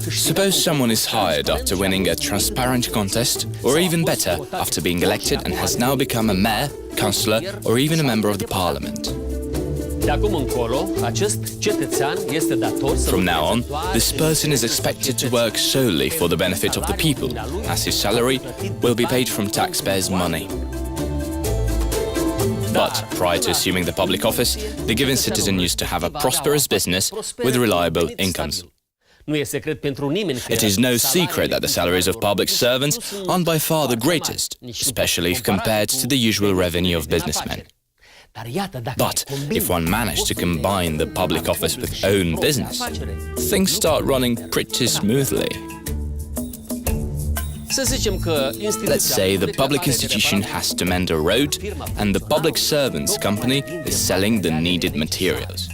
Suppose someone is hired after winning a transparent contest, or even better, after being elected and has now become a mayor, councillor, or even a member of the parliament. From now on, this person is expected to work solely for the benefit of the people, as his salary will be paid from taxpayers' money. But prior to assuming the public office, the given citizen used to have a prosperous business with reliable incomes. It is no secret that the salaries of public servants aren't by far the greatest, especially if compared to the usual revenue of businessmen. But if one managed to combine the public office with own business, things start running pretty smoothly. Let's say the public institution has to mend a road and the public servants company is selling the needed materials.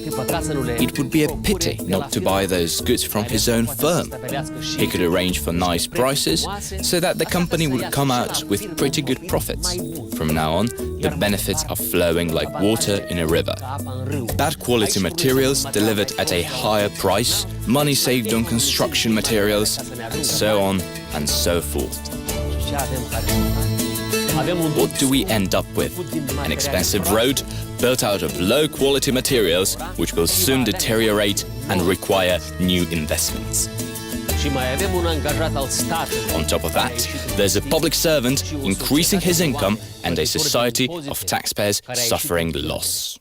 It would be a pity not to buy those goods from his own firm. He could arrange for nice prices so that the company would come out with pretty good profits. From now on, the benefits are flowing like water in a river. Bad quality materials delivered at a higher price, money saved on construction materials, and so on and so forth. What do we end up with? An expensive road built out of low-quality materials which will soon deteriorate and require new investments. On top of that, there's a public servant increasing his income and a society of taxpayers suffering loss.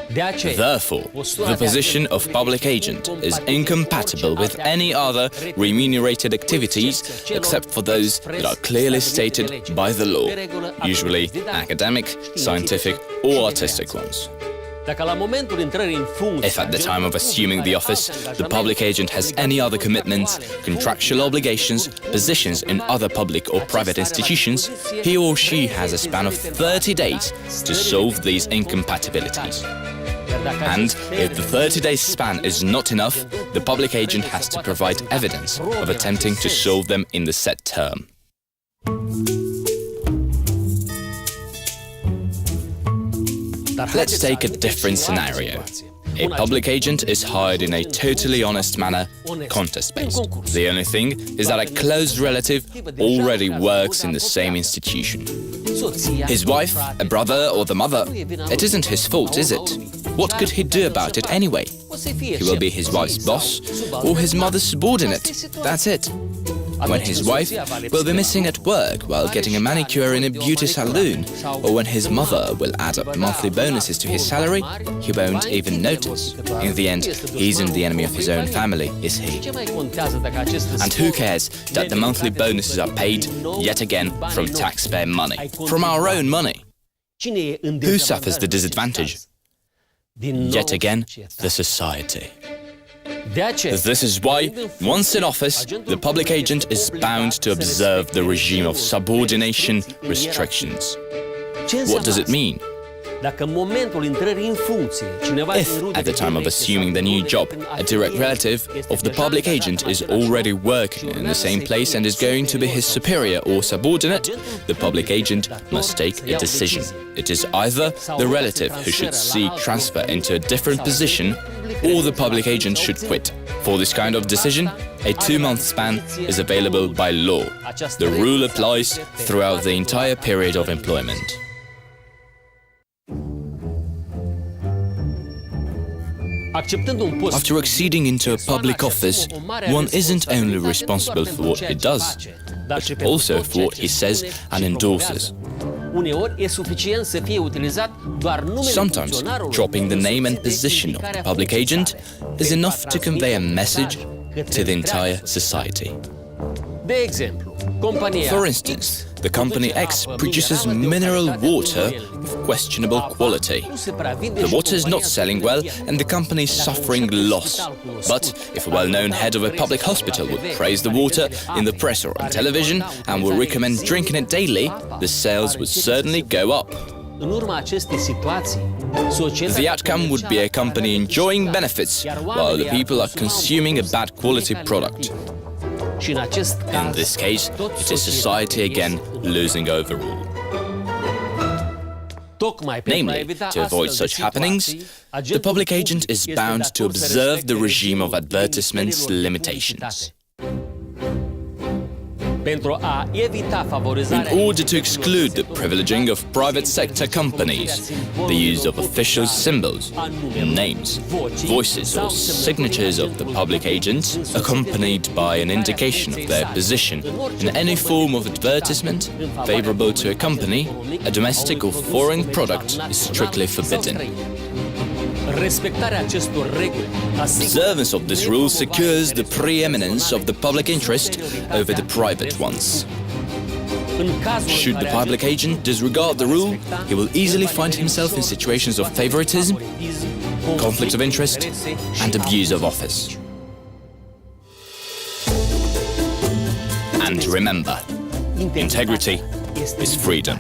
Therefore, the position of public agent is incompatible with any other remunerated activities except for those that are clearly stated by the law, usually academic, scientific or artistic ones. If at the time of assuming the office, the public agent has any other commitments, contractual obligations, positions in other public or private institutions, he or she has a span of 30 days to solve these incompatibilities. And if the 30-day span is not enough, the public agent has to provide evidence of attempting to solve them in the set term. Let's take a different scenario. A public agent is hired in a totally honest manner, contest-based. The only thing is that a close relative already works in the same institution. His wife, a brother or the mother, it isn't his fault, is it? What could he do about it anyway? He will be his wife's boss or his mother's subordinate, that's it. When his wife will be missing at work while getting a manicure in a beauty salon, or when his mother will add up monthly bonuses to his salary, he won't even notice. In the end, he isn't the enemy of his own family, is he? And who cares that the monthly bonuses are paid, yet again, from taxpayer money, from our own money? Who suffers the disadvantage? Yet again, the society. This is why, once in office, the public agent is bound to observe the regime of subordination restrictions. What does it mean? If, at the time of assuming the new job, a direct relative of the public agent is already working in the same place and is going to be his superior or subordinate, the public agent must take a decision. It is either the relative who should seek transfer into a different position, or the public agent should quit. For this kind of decision, a 2-month span is available by law. The rule applies throughout the entire period of employment. After acceding into a public office, one isn't only responsible for what he does, but also for what he says and endorses. Sometimes, dropping the name and position of the public agent is enough to convey a message to the entire society. For instance, the company X produces mineral water of questionable quality. The water is not selling well and the company is suffering loss. But if a well-known head of a public hospital would praise the water in the press or on television and would recommend drinking it daily, the sales would certainly go up. The outcome would be a company enjoying benefits while the people are consuming a bad quality product. In this case, it is society again losing overall. Namely, to avoid such happenings, the public agent is bound to observe the regime of advertisement's limitations. In order to exclude the privileging of private sector companies, the use of official symbols, names, voices or signatures of the public agents, accompanied by an indication of their position in any form of advertisement favorable to a company, a domestic or foreign product is strictly forbidden. Observance of this rule secures the preeminence of the public interest over the private ones. Should the public agent disregard the rule, he will easily find himself in situations of favoritism, conflict of interest, and abuse of office. And remember, integrity is freedom.